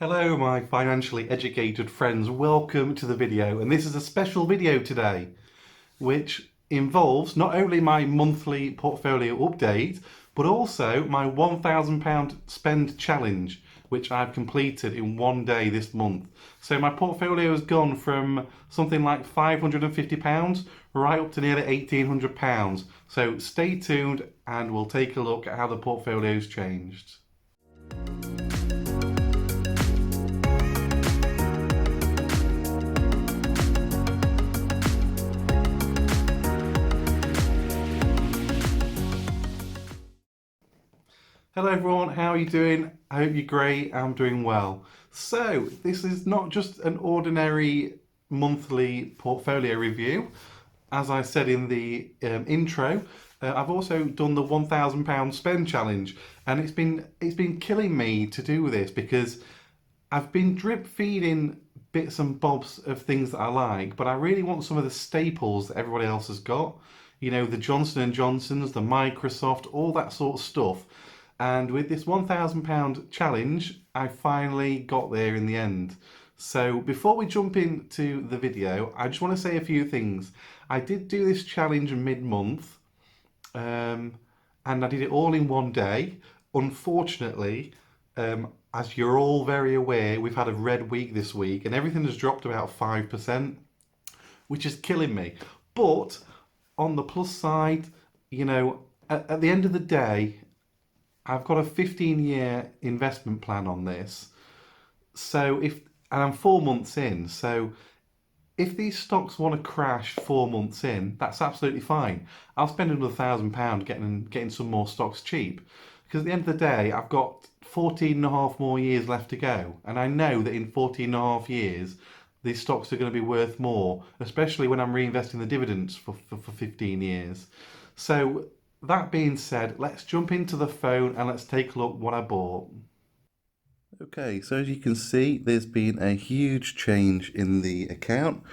Hello my financially educated friends, welcome to the video, and this is a special video today which involves not only my monthly portfolio update but also my £1,000 spend challenge which I've completed in one day this month. So my portfolio has gone from something like £550 right up to nearly £1,800. So stay tuned and we'll take a look at how the portfolio's changed. Hello everyone, how are you doing? I hope you're great, I'm doing well. So, this is not just an ordinary monthly portfolio review. As I said in the intro, I've also done the £1,000 spend challenge, and it's been killing me to do this because I've been drip feeding bits and bobs of things that I like, but I really want some of the staples that everybody else has got. You know, the Johnson and Johnsons, the Microsoft, all that sort of stuff. And with this £1,000 challenge, I finally got there in the end. So before we jump into the video, I just want to say a few things. I did do this challenge mid-month, and I did it all in one day. Unfortunately, as you're all very aware, we've had a red week this week and everything has dropped about 5%, which is killing me. But on the plus side, you know, at the end of the day, I've got a 15-year investment plan on this. So and I'm 4 months in, so if these stocks want to crash 4 months in, that's absolutely fine. I'll spend another £1,000 getting some more stocks cheap. Because at the end of the day, I've got 14 and a half more years left to go. And I know that in 14 and a half years, these stocks are going to be worth more, especially when I'm reinvesting the dividends for 15 years. So that being said, let's jump into the phone and let's take a look what I bought. Okay, so as you can see, there's been a huge change in the account.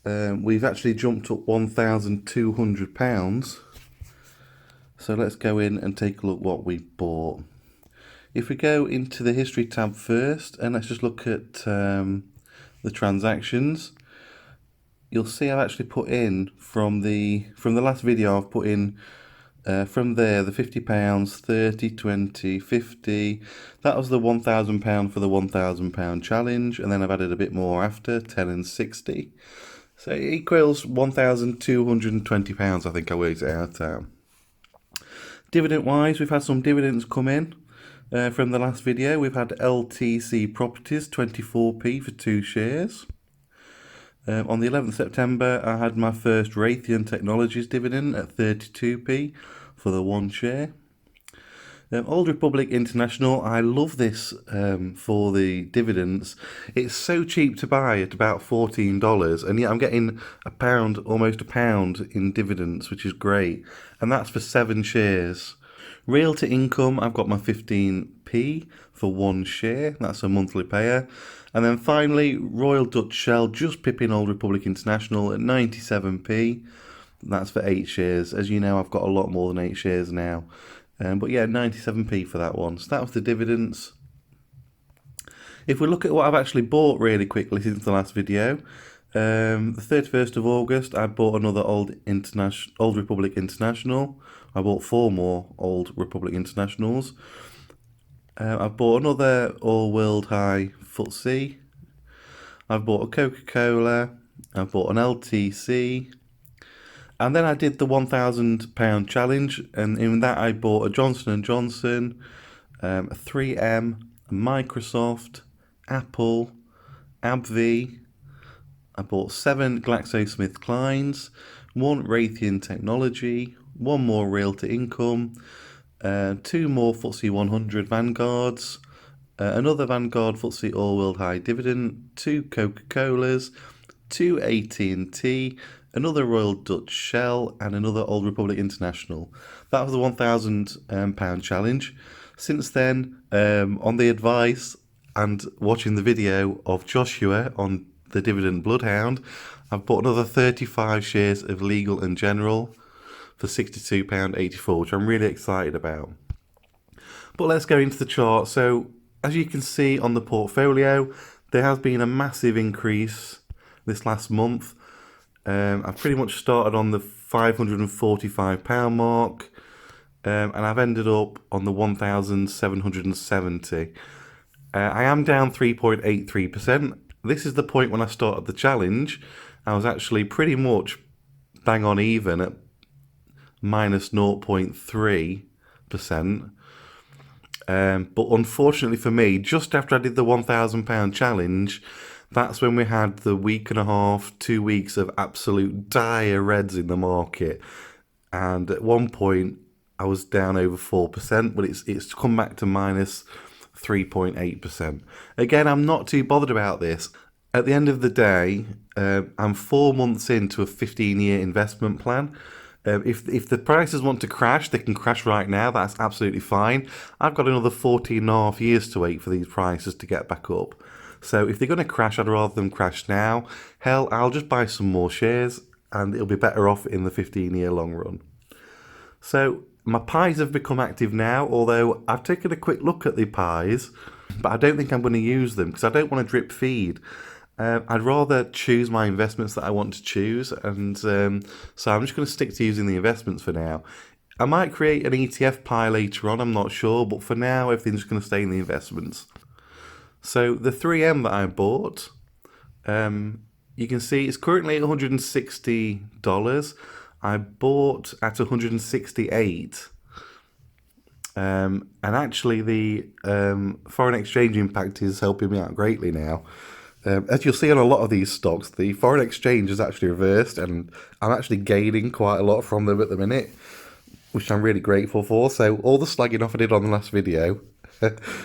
We've actually jumped up £1,200. So let's go in and take a look what we bought. If we go into the history tab first, and let's just look at the transactions, you'll see I've actually put in from the last video. I've put in from there the £50, 30, 20, 50. That was the £1,000 for the £1,000 challenge, and then I've added a bit more after, 10 and 60. So it equals £1,220, I think I worked it out at. Dividend wise, we've had some dividends come in from the last video. We've had LTC Properties 24p for 2 shares. On the 11th of September, I had my first Raytheon Technologies dividend at 32p for the 1 share. Old Republic International, I love this for the dividends. It's so cheap to buy at about $14, and yet I'm getting almost a pound in dividends, which is great. And that's for 7 shares. Realty Income, I've got my 15p for 1 share. That's a monthly payer. And then finally, Royal Dutch Shell, just pipping Old Republic International at 97p. That's for 8 shares. As you know, I've got a lot more than 8 shares now. But yeah, 97p for that one. So that was the dividends. If we look at what I've actually bought really quickly since the last video, the 31st of August, I bought another Old Republic International. I bought 4 more Old Republic Internationals. I've bought another All World High FTSE. I've bought a Coca-Cola. I've bought an LTC. And then I did the £1,000 challenge, and in that I bought a Johnson & Johnson, a 3M, a Microsoft, Apple, AbbVie. I bought 7 GlaxoSmithKlines, 1 Raytheon Technology, 1 more Realty Income, 2 more FTSE 100 Vanguards, another Vanguard FTSE All World High Dividend, 2 Coca-Colas, 2 AT&T, another Royal Dutch Shell, and another Old Republic International. That was the £1,000 challenge. Since then, on the advice and watching the video of Joshua on the Dividend Bloodhound, I've bought another 35 shares of Legal and General for £62.84, which I'm really excited about. But let's go into the chart. So as you can see on the portfolio, there has been a massive increase this last month. I've pretty much started on the £545 mark, and I've ended up on the 1,770. I am down 3.83%. This is the point when I started the challenge. I was actually pretty much bang on even at minus 0.3%. But unfortunately for me, just after I did the £1,000 challenge, that's when we had the week and a half, 2 weeks of absolute dire reds in the market. And at one point, I was down over 4%, but it's come back to minus 3.8%. Again, I'm not too bothered about this. At the end of the day, I'm 4 months into a 15-year investment plan. If the prices want to crash, they can crash right now. That's absolutely fine. I've got another 14 and a half years to wait for these prices to get back up. So if they're going to crash, I'd rather them crash now. Hell, I'll just buy some more shares and it'll be better off in the 15-year long run. So my pies have become active now, although I've taken a quick look at the pies, but I don't think I'm going to use them because I don't want to drip feed. I'd rather choose my investments that I want to choose, and so I'm just going to stick to using the investments for now. I might create an ETF pie later on, I'm not sure, but for now everything's going to stay in the investments. So the 3M that I bought, you can see it's currently at $160. I bought at $168. And actually the foreign exchange impact is helping me out greatly now. As you'll see on a lot of these stocks, the foreign exchange is actually reversed, and I'm actually gaining quite a lot from them at the minute, which I'm really grateful for. So all the slagging off I did on the last video,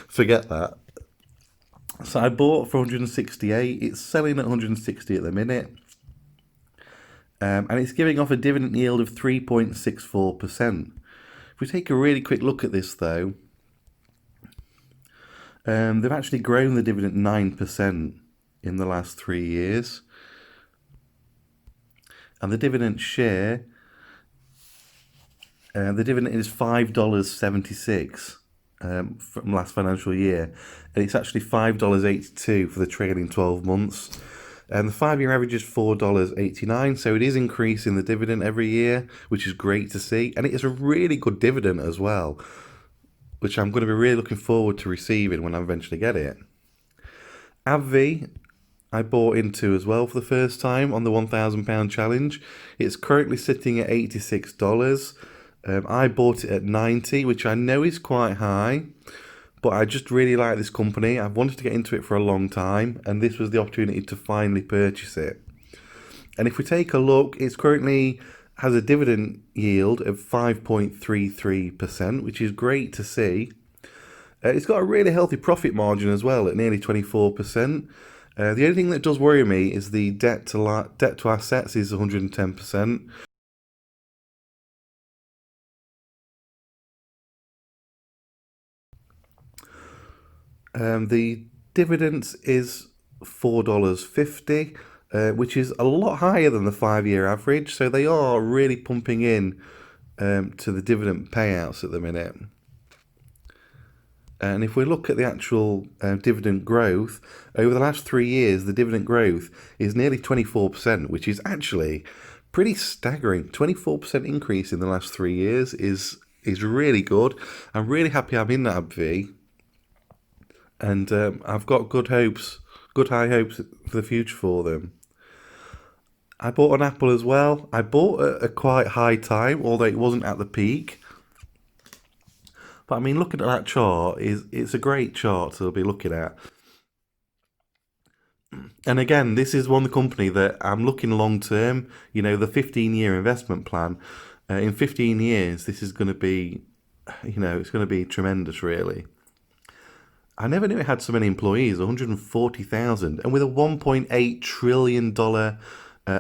forget that. So I bought for 168. It's selling at 160 at the minute, and it's giving off a dividend yield of 3.64%. If we take a really quick look at this, though, they've actually grown the dividend 9%. In the last 3 years, and the dividend share, the dividend is $5.76 from last financial year, and it's actually $5.82 for the trailing 12 months, and the 5-year average is $4.89. So it is increasing the dividend every year, which is great to see, and it is a really good dividend as well, which I'm going to be really looking forward to receiving when I eventually get it. AbbVie, I bought into as well for the first time on the £1,000 challenge. It's currently sitting at $86. I bought it at $90, which I know is quite high, but I just really like this company. I've wanted to get into it for a long time, and this was the opportunity to finally purchase it. And if we take a look, it's currently has a dividend yield of 5.33%, which is great to see. It's got a really healthy profit margin as well at nearly 24%. The only thing that does worry me is the debt to assets is 110%. The dividends is $4.50, which is a lot higher than the 5-year average. So they are really pumping in to the dividend payouts at the minute. And if we look at the actual dividend growth, over the last 3 years, the dividend growth is nearly 24%, which is actually pretty staggering. 24% increase in the last 3 years is really good. I'm really happy I'm in that AbbVie. And I've got good high hopes for the future for them. I bought an Apple as well. I bought at a quite high time, although it wasn't at the peak. But I mean, looking at that chart, it's a great chart to be looking at. And again, this is one company that I'm looking long term. You know, the 15-year investment plan. In 15 years, this is going to be, it's going to be tremendous, really. I never knew it had so many employees, 140,000. And with a $1.8 trillion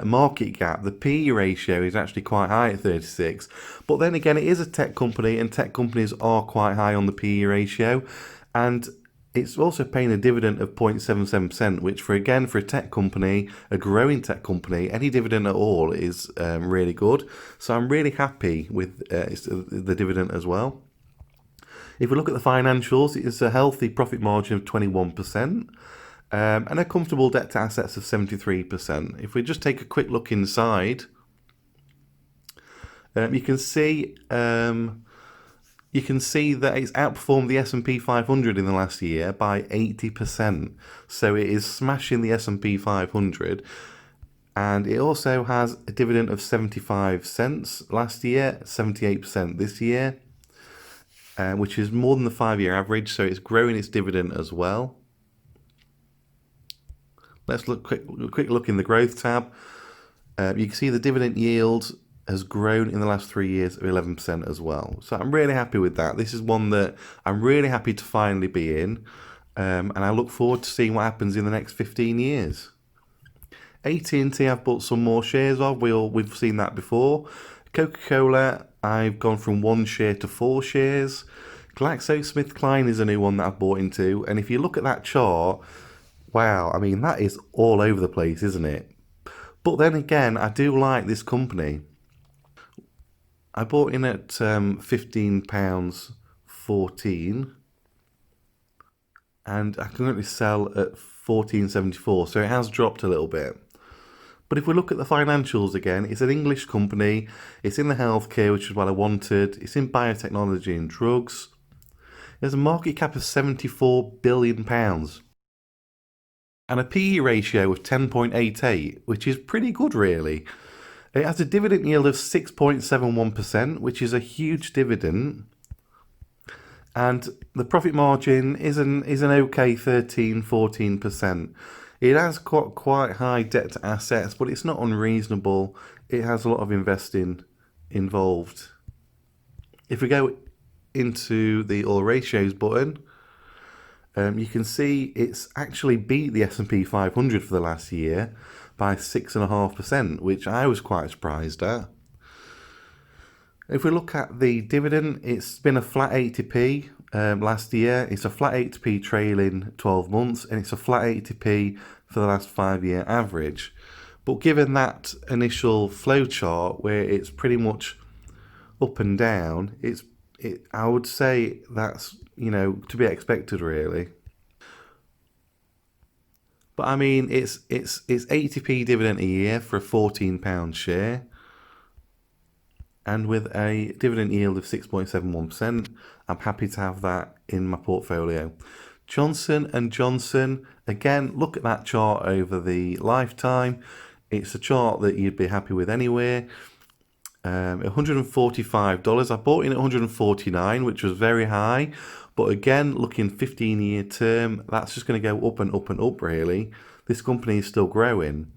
market cap, the PE ratio is actually quite high at 36. But then again, it is a tech company, and tech companies are quite high on the PE ratio. And it's also paying a dividend of 0.77%, which for a tech company, a growing tech company, any dividend at all is really good. So I'm really happy with the dividend as well. If we look at the financials, it's a healthy profit margin of 21%. And a comfortable debt to assets of 73%. If we just take a quick look inside, you can see that it's outperformed the S&P 500 in the last year by 80%. So it is smashing the S&P 500. And it also has a dividend of 75 cents last year, 78% this year, which is more than the 5-year average. So it's growing its dividend as well. Let's look quick look in the growth tab. You can see the dividend yield has grown in the last 3 years of 11% as well. So I'm really happy with that. This is one that I'm really happy to finally be in. And I look forward to seeing what happens in the next 15 years. AT&T I've bought some more shares of. We've seen that before. Coca-Cola, I've gone from 1 share to 4 shares. GlaxoSmithKline is a new one that I've bought into. And if you look at that chart, wow, I mean, that is all over the place, isn't it? But then again, I do like this company. I bought in at £15.14, and I can currently sell at £14.74, so it has dropped a little bit. But if we look at the financials again, it's an English company, it's in the healthcare, which is what I wanted, it's in biotechnology and drugs. There's a market cap of £74 billion. And a PE ratio of 10.88, which is pretty good, really. It has a dividend yield of 6.71%, which is a huge dividend. And the profit margin is an okay 13-14%. It has got quite high debt to assets, but it's not unreasonable. It has a lot of investing involved. If we go into the all ratios button, you can see it's actually beat the S&P 500 for the last year by 6.5%, which I was quite surprised at. If we look at the dividend, it's been a flat 80p last year. It's a flat 80p trailing 12 months, and it's a flat 80p for the last 5-year average. But given that initial flow chart where it's pretty much up and down, I would say that's, to be expected, really. But I mean, it's 80p dividend a year for a £14 share, and with a dividend yield of 6.71%, I'm happy to have that in my portfolio. Johnson & Johnson, again, look at that chart over the lifetime. It's a chart that you'd be happy with anywhere. $145. I bought in at $149, which was very high. But again, looking 15-year term, that's just going to go up and up and up, really. This company is still growing.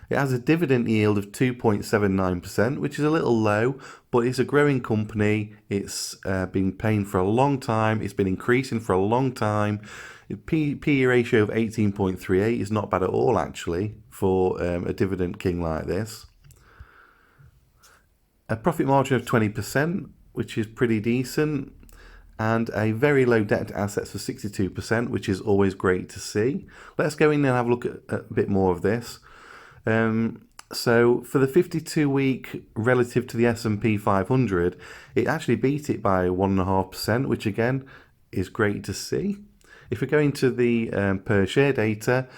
It has a dividend yield of 2.79%, which is a little low, but it's a growing company. It's been paying for a long time. It's been increasing for a long time. PE ratio of 18.38 is not bad at all, actually, for a dividend king like this. A profit margin of 20%, which is pretty decent, and a very low debt to assets of 62%, which is always great to see. Let's go in and have a look at a bit more of this. So for the 52-week relative to the S&P 500, it actually beat it by 1.5%, which again is great to see. If we go into the per share data,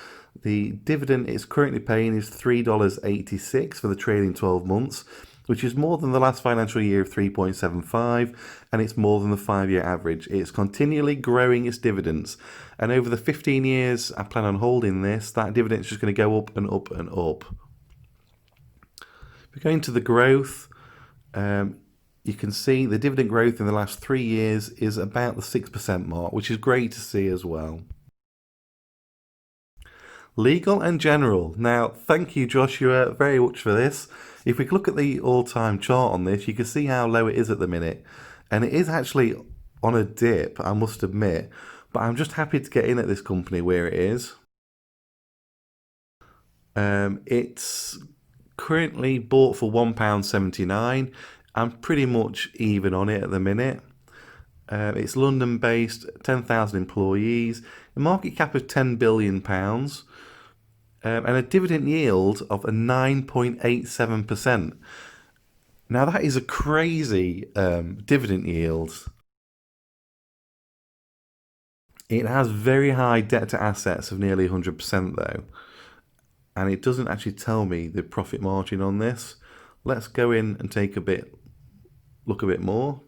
the dividend it's currently paying is $3.86 for the trailing 12 months, which is more than the last financial year of 3.75, and it's more than the 5-year average. It's continually growing its dividends, and over the 15 years I plan on holding this, that dividend is just going to go up and up and up. If we go into the growth, you can see the dividend growth in the last 3 years is about the 6% mark, which is great to see as well. Legal and General. Now, thank you, Joshua, very much for this. If we look at the all-time chart on this, you can see how low it is at the minute. And it is actually on a dip, I must admit. But I'm just happy to get in at this company where it is. It's currently bought for £1.79. I'm pretty much even on it at the minute. It's London-based, 10,000 employees, a market cap of £10 billion. And a dividend yield of a 9.87%. Now that is a crazy dividend yield. It has very high debt to assets of nearly 100% though, and it doesn't actually tell me the profit margin on this. Let's go in and look a bit more.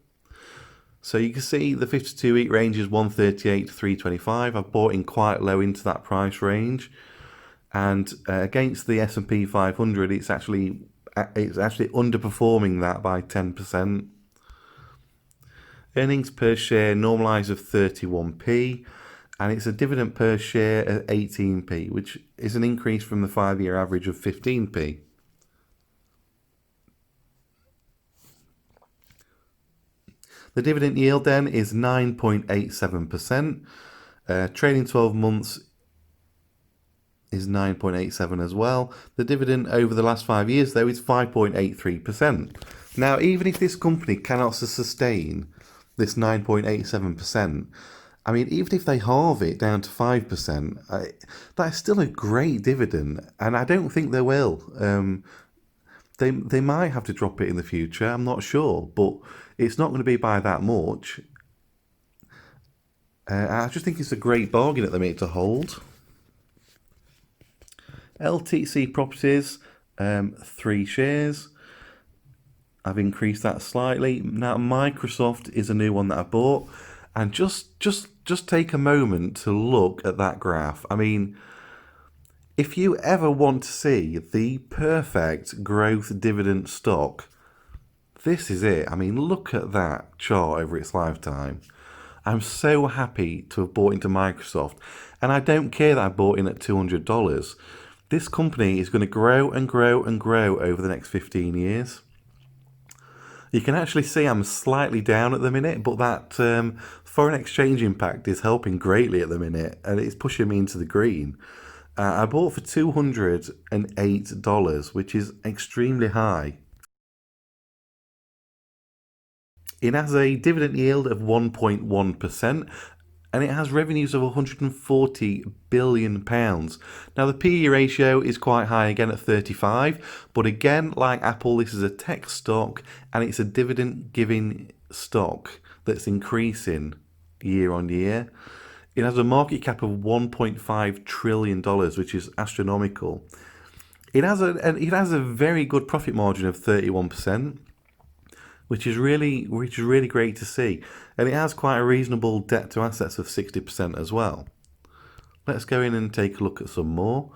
So you can see the 52-week range is 138 to 325. I've bought in quite low into that price range, and against the S&P 500, it's actually underperforming that by 10%. Earnings per share normalised of 31p, and it's a dividend per share at 18p, which is an increase from the 5-year average of 15p. The dividend yield then is 9.87%. Trading 12 months is 9.87 as well. The dividend over the last 5 years, though, is 5.83%. Now, even if this company cannot sustain this 9.87%, I mean, even if they halve it down to 5%, that is still a great dividend, and I don't think they will. They might have to drop it in the future, I'm not sure, but it's not going to be by that much. I just think it's a great bargain at the minute to hold. LTC Properties, 3 shares. I've increased that slightly. Now Microsoft is a new one that I bought, and just take a moment to look at that graph. I mean, if you ever want to see the perfect growth dividend stock, this is it. I mean, look at that chart over its lifetime. I'm so happy to have bought into Microsoft, and I don't care that I bought in at $200. This company is going to grow and grow and grow over the next 15 years. You can actually see I'm slightly down at the minute, but that foreign exchange impact is helping greatly at the minute, and it's pushing me into the green. I bought for $208, which is extremely high. It has a dividend yield of 1.1%, and it has revenues of £140 billion. Now, the PE ratio is quite high again at 35, but again, like Apple, this is a tech stock, and it's a dividend-giving stock that's increasing year on year. It has a market cap of $1.5 trillion, which is astronomical. It has a very good profit margin of 31%. Which is really great to see, and it has quite a reasonable debt to assets of 60% as well. Let's go in and take a look at some more.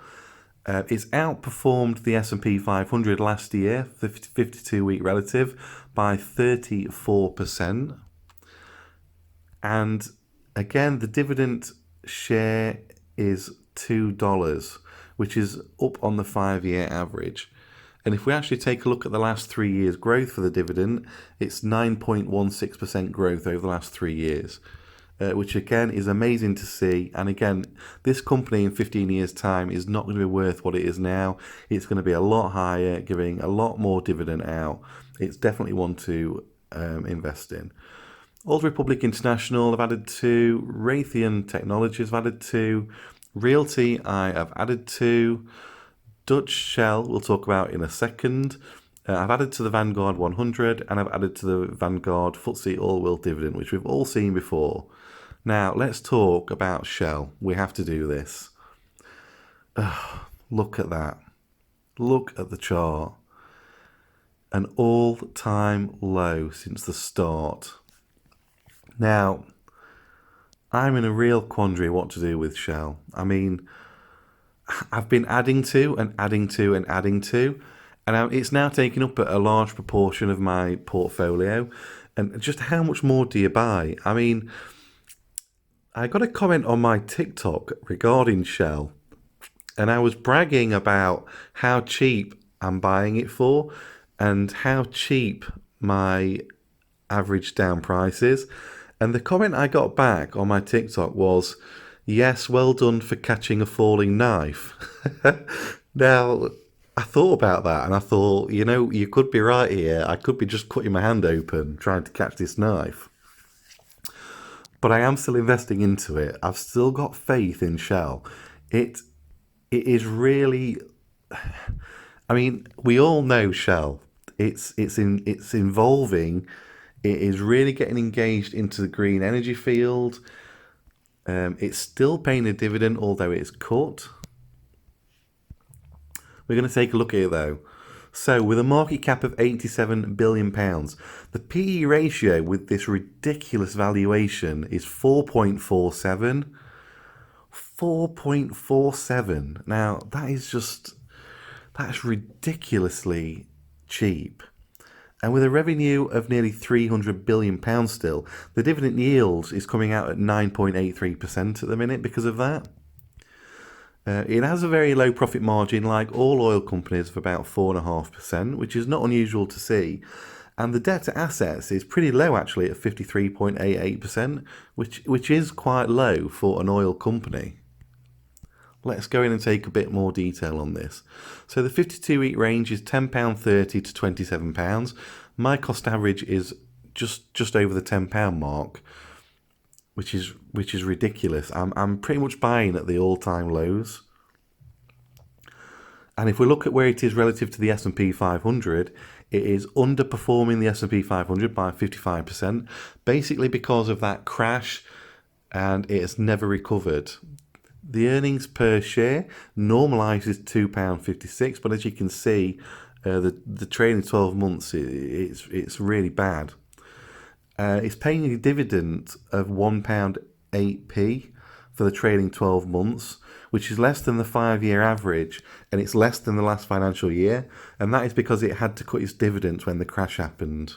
It's outperformed the S&P 500 last year, 52-week relative, by 34%. And again, the dividend share is $2, which is up on the 5-year average. And if we actually take a look at the last 3 years' growth for the dividend, it's 9.16% growth over the last 3 years, which again is amazing to see. And again, this company in 15 years' time is not going to be worth what it is now. It's going to be a lot higher, giving a lot more dividend out. It's definitely one to invest in. Old Republic International, I've added to. Raytheon Technologies, I've added to. Realty, I have added to. Dutch Shell, we'll talk about in a second. I've added to the Vanguard 100, and I've added to the Vanguard FTSE All-World Dividend, which we've all seen before. Now, let's talk about Shell. We have to do this. Look at that. Look at the chart. An all-time low since the start. Now, I'm in a real quandary what to do with Shell. I mean, I've been adding to and adding to and adding to, and it's now taking up a large proportion of my portfolio. And just how much more do you buy? I mean, I got a comment on my TikTok regarding Shell, and I was bragging about how cheap I'm buying it for and how cheap my average down price is. And the comment I got back on my TikTok was, "Yes, well done for catching a falling knife." Now, I thought about that and I thought, you could be right here. I could be just cutting my hand open trying to catch this knife. But I am still investing into it. I've still got faith in Shell. It is really, I mean, we all know Shell. It's involving. It is really getting engaged into the green energy field. It's still paying a dividend, although it's cut. We're going to take a look at it though. So with a market cap of £87 billion, the PE ratio with this ridiculous valuation is 4.47. 4.47. Now that's ridiculously cheap. And with a revenue of nearly £300 billion still, the dividend yield is coming out at 9.83% at the minute because of that. It has a very low profit margin, like all oil companies, of about 4.5%, which is not unusual to see. And the debt to assets is pretty low, actually, at 53.88%, which is quite low for an oil company. Let's go in and take a bit more detail on this. So the 52-week range is £10.30 to £27. My cost average is just over the £10 mark, which is ridiculous. I'm pretty much buying at the all-time lows. And if we look at where it is relative to the S&P 500, it is underperforming the S&P 500 by 55%, basically because of that crash, and it has never recovered. The earnings per share normalises £2.56, but as you can see, the trailing 12 months, it's really bad. It's paying a dividend of £1.08p for the trailing 12 months, which is less than the 5-year average, and it's less than the last financial year, and that is because it had to cut its dividends when the crash happened.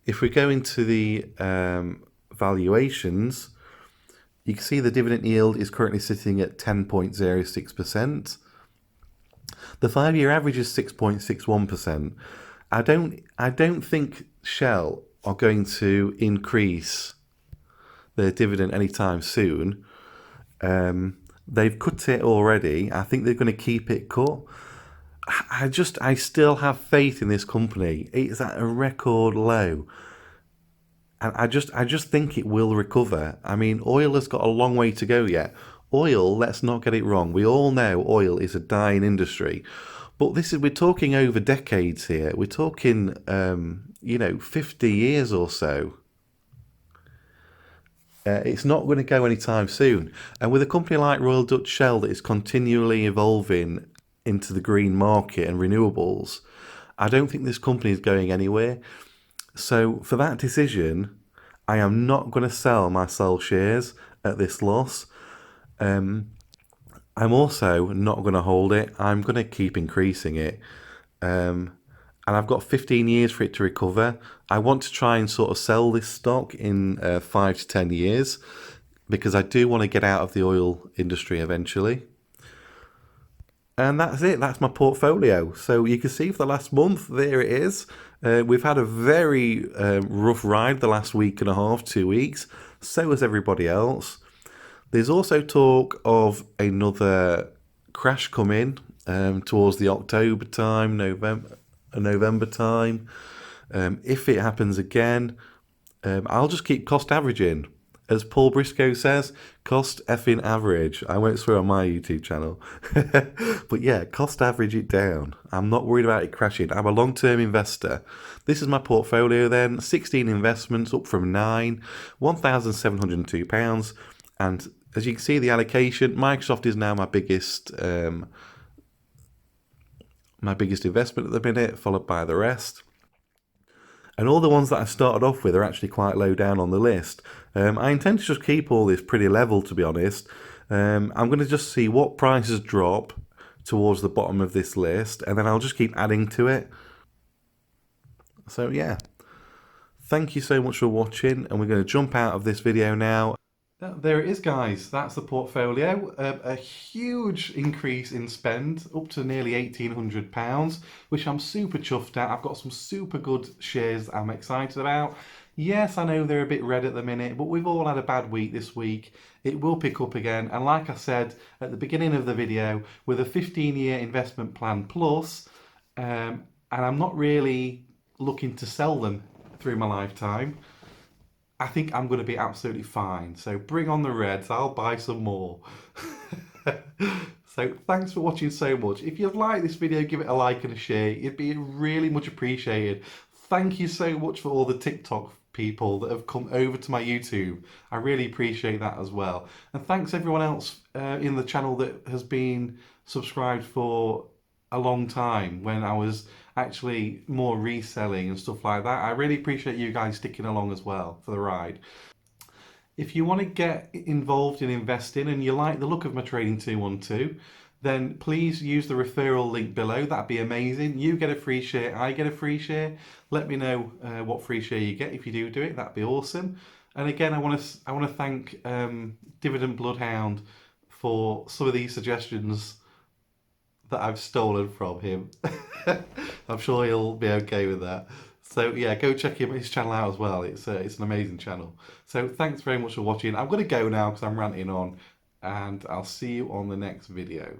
If we go into the valuations, you can see the dividend yield is currently sitting at 10.06%. The 5-year average is 6.61%. I don't think Shell are going to increase their dividend anytime soon. They've cut it already. I think they're going to keep it cut. I still have faith in this company. It's at a record low. And I just think it will recover. I mean, oil has got a long way to go yet. Oil, let's not get it wrong. We all know oil is a dying industry. But we're talking over decades here. We're talking, 50 years or so. It's not going to go anytime soon. And with a company like Royal Dutch Shell that is continually evolving into the green market and renewables, I don't think this company is going anywhere. So for that decision, I am not going to sell my Shell shares at this loss. I'm also not going to hold it. I'm going to keep increasing it. And I've got 15 years for it to recover. I want to try and sort of sell this stock in 5 to 10 years because I do want to get out of the oil industry eventually. And that's it. That's my portfolio. So you can see for the last month, there it is. We've had a very rough ride the last week and a half, 2 weeks. So has everybody else. There's also talk of another crash coming towards the October time, November time. If it happens again, I'll just keep cost averaging. As Paul Briscoe says, cost effing average. I won't swear on my YouTube channel. But yeah, cost average it down. I'm not worried about it crashing. I'm a long-term investor. This is my portfolio then. 16 investments, up from 9. £1,702. And as you can see, the allocation, Microsoft is now my biggest investment at the minute, followed by the rest. And all the ones that I started off with are actually quite low down on the list. I intend to just keep all this pretty level, to be honest. I'm going to just see what prices drop towards the bottom of this list, and then I'll just keep adding to it. So yeah, thank you so much for watching, and we're going to jump out of this video now. There it is, guys. That's the portfolio. A huge increase in spend, up to nearly £1,800, which I'm super chuffed at. I've got some super good shares I'm excited about. Yes, I know they're a bit red at the minute, but we've all had a bad week this week. It will pick up again. And like I said at the beginning of the video, with a 15-year investment plan plus, and I'm not really looking to sell them through my lifetime, I think I'm going to be absolutely fine. So bring on the reds. I'll buy some more. So thanks for watching so much. If you've liked this video, give it a like and a share. It'd be really much appreciated. Thank you so much for all the TikTok people that have come over to my YouTube. I really appreciate that as well. And thanks everyone else in the channel that has been subscribed for a long time when I was actually more reselling and stuff like that. I really appreciate you guys sticking along as well for the ride. If you want to get involved in investing and you like the look of my Trading 212, then please use the referral link below. That'd be amazing. You get a free share, I get a free share. Let me know what free share you get if you do it. That'd be awesome. And again, I want to thank Dividend Bloodhound for some of these suggestions that I've stolen from him. I'm sure he'll be okay with that. So yeah, go check his channel out as well. It's an amazing channel. So thanks very much for watching. I'm going to go now because I'm ranting on, and I'll see you on the next video.